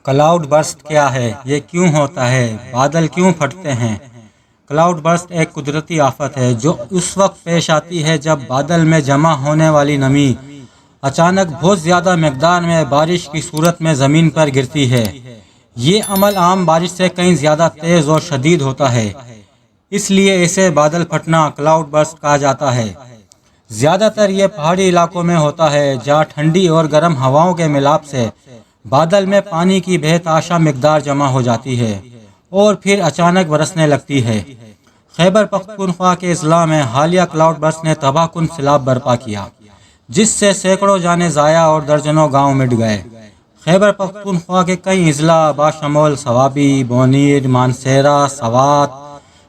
Cloud burst کیا ہے؟ یہ کیوں ہوتا ہے؟ بادل کیوں پھٹتے ہیں؟ کلاؤڈ برسٹ ایک قدرتی آفت ہے جو اس وقت پیش آتی ہے جب بادل میں جمع ہونے والی نمی اچانک بہت زیادہ مقدار میں بارش کی صورت میں زمین پر گرتی ہے۔ یہ عمل عام بارش سے کہیں زیادہ تیز اور شدید ہوتا ہے، اس لیے اسے بادل پھٹنا کلاؤڈ برسٹ کہا جاتا ہے۔ زیادہ تر یہ پہاڑی علاقوں میں ہوتا ہے جہاں ٹھنڈی اور گرم ہواؤں کے ملاپ سے بادل میں پانی کی بے تحاشا مقدار جمع ہو جاتی ہے اور پھر اچانک برسنے لگتی ہے۔ خیبر پختونخوا کے اضلاع میں حالیہ کلاؤڈ برسٹ نے تباہ کن سیلاب برپا کیا، جس سے سینکڑوں جانیں ضائع اور درجنوں گاؤں مٹ گئے۔ خیبر پختونخوا کے کئی اضلاع باشمول صوابی، بونیر، مانسہرہ، سوات،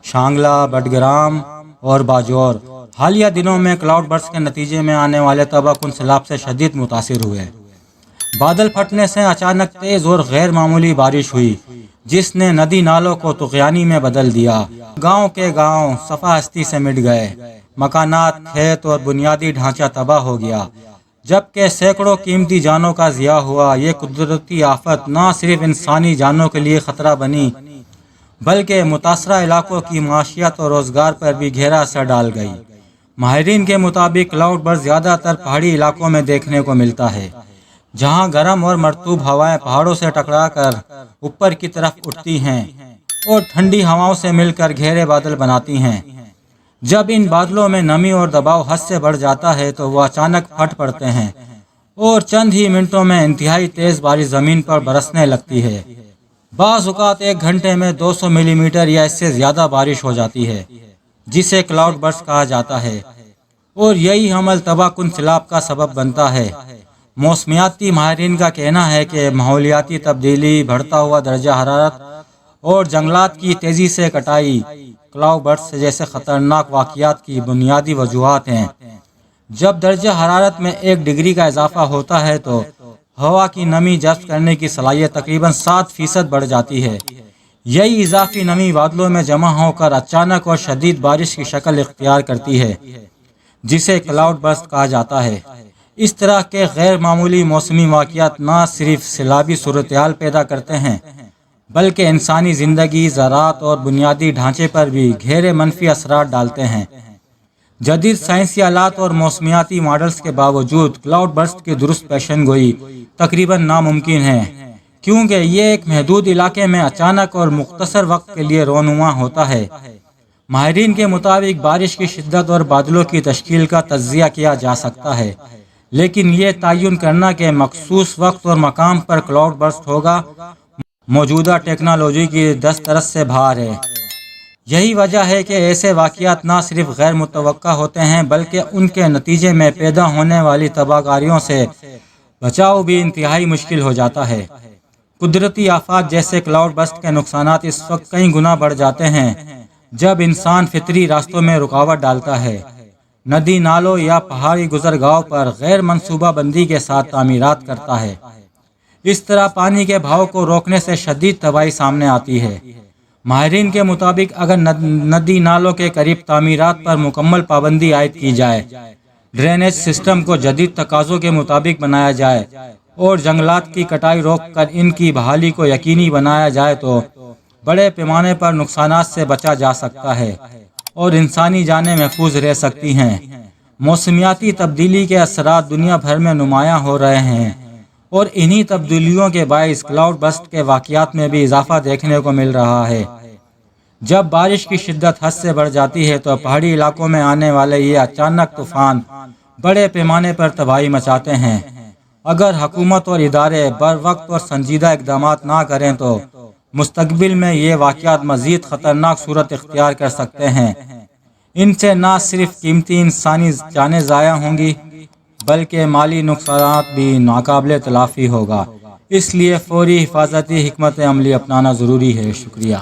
شانگلہ، بٹگرام اور باجور حالیہ دنوں میں کلاؤڈ برسٹ کے نتیجے میں آنے والے تباہ کن سیلاب سے شدید متاثر ہوئے۔ بادل پھٹنے سے اچانک تیز اور غیر معمولی بارش ہوئی جس نے ندی نالوں کو طغیانی میں بدل دیا۔ گاؤں کے گاؤں صفحہ ہستی سے مٹ گئے، مکانات، کھیت اور بنیادی ڈھانچہ تباہ ہو گیا، جبکہ سینکڑوں قیمتی جانوں کا ضیاع ہوا۔ یہ قدرتی آفت نہ صرف انسانی جانوں کے لیے خطرہ بنی بلکہ متاثرہ علاقوں کی معاشیات اور روزگار پر بھی گہرا اثر ڈال گئی۔ ماہرین کے مطابق کلاؤڈ برسٹ زیادہ تر پہاڑی علاقوں میں دیکھنے کو ملتا ہے، جہاں گرم اور مرطوب ہوائیں پہاڑوں سے ٹکرا کر اوپر کی طرف اٹھتی ہیں اور ٹھنڈی ہواؤں سے مل کر گہرے بادل بناتی ہیں۔ جب ان بادلوں میں نمی اور دباؤ حد سے بڑھ جاتا ہے تو وہ اچانک پھٹ پڑتے ہیں اور چند ہی منٹوں میں انتہائی تیز بارش زمین پر برسنے لگتی ہے۔ بعض اوقات ایک گھنٹے میں 200 ملی میٹر یا اس سے زیادہ بارش ہو جاتی ہے، جسے کلاؤڈ برسٹ کہا جاتا ہے، اور یہی عمل تباہ کن سیلاب کا سبب بنتا ہے۔ موسمیاتی ماہرین کا کہنا ہے کہ ماحولیاتی تبدیلی، بڑھتا ہوا درجہ حرارت اور جنگلات کی تیزی سے کٹائی کلاؤڈ برسٹ جیسے خطرناک واقعات کی بنیادی وجوہات ہیں۔ جب درجہ حرارت میں 1 ڈگری کا اضافہ ہوتا ہے تو ہوا کی نمی جذب کرنے کی صلاحیت تقریباً 7% بڑھ جاتی ہے۔ یہی اضافی نمی بادلوں میں جمع ہو کر اچانک اور شدید بارش کی شکل اختیار کرتی ہے، جسے کلاؤڈ برسٹ کہا جاتا ہے۔ اس طرح کے غیر معمولی موسمی واقعات نہ صرف سیلابی صورتحال پیدا کرتے ہیں بلکہ انسانی زندگی، زراعت اور بنیادی ڈھانچے پر بھی گہرے منفی اثرات ڈالتے ہیں۔ جدید سائنسی آلات اور موسمیاتی ماڈلز کے باوجود کلاؤڈ برسٹ کی درست پیشن گوئی تقریباً ناممکن ہے، کیونکہ یہ ایک محدود علاقے میں اچانک اور مختصر وقت کے لیے رونما ہوتا ہے۔ ماہرین کے مطابق بارش کی شدت اور بادلوں کی تشکیل کا تجزیہ کیا جا سکتا ہے، لیکن یہ تعین کرنا کہ مخصوص وقت اور مقام پر کلاؤڈ برسٹ ہوگا موجودہ ٹیکنالوجی کی دسترس سے باہر ہے۔ یہی وجہ ہے کہ ایسے واقعات نہ صرف غیر متوقع ہوتے ہیں بلکہ ان کے نتیجے میں پیدا ہونے والی تباہ کاریوں سے بچاؤ بھی انتہائی مشکل ہو جاتا ہے۔ قدرتی آفات جیسے کلاؤڈ برسٹ کے نقصانات اس وقت کئی گنا بڑھ جاتے ہیں جب انسان فطری راستوں میں رکاوٹ ڈالتا ہے، ندی نالوں یا پہاڑی گزرگاہوں پر غیر منصوبہ بندی کے ساتھ تعمیرات کرتا ہے۔ اس طرح پانی کے بہاؤ کو روکنے سے شدید تباہی سامنے آتی ہے۔ ماہرین کے مطابق اگر ندی نالوں کے قریب تعمیرات پر مکمل پابندی عائد کی جائے، ڈرینیج سسٹم کو جدید تقاضوں کے مطابق بنایا جائے اور جنگلات کی کٹائی روک کر ان کی بحالی کو یقینی بنایا جائے تو بڑے پیمانے پر نقصانات سے بچا جا سکتا ہے اور انسانی جانیں محفوظ رہ سکتی ہیں۔ موسمیاتی تبدیلی کے اثرات دنیا بھر میں نمایاں ہو رہے ہیں اور انہی تبدیلیوں کے باعث کلاؤڈ برسٹ کے واقعات میں بھی اضافہ دیکھنے کو مل رہا ہے۔ جب بارش کی شدت حد سے بڑھ جاتی ہے تو پہاڑی علاقوں میں آنے والے یہ اچانک طوفان بڑے پیمانے پر تباہی مچاتے ہیں۔ اگر حکومت اور ادارے بروقت اور سنجیدہ اقدامات نہ کریں تو مستقبل میں یہ واقعات مزید خطرناک صورت اختیار کر سکتے ہیں۔ ان سے نہ صرف قیمتی انسانی جانیں ضائع ہوں گی بلکہ مالی نقصانات بھی ناقابل تلافی ہوگا۔ اس لیے فوری حفاظتی حکمت عملی اپنانا ضروری ہے۔ شکریہ۔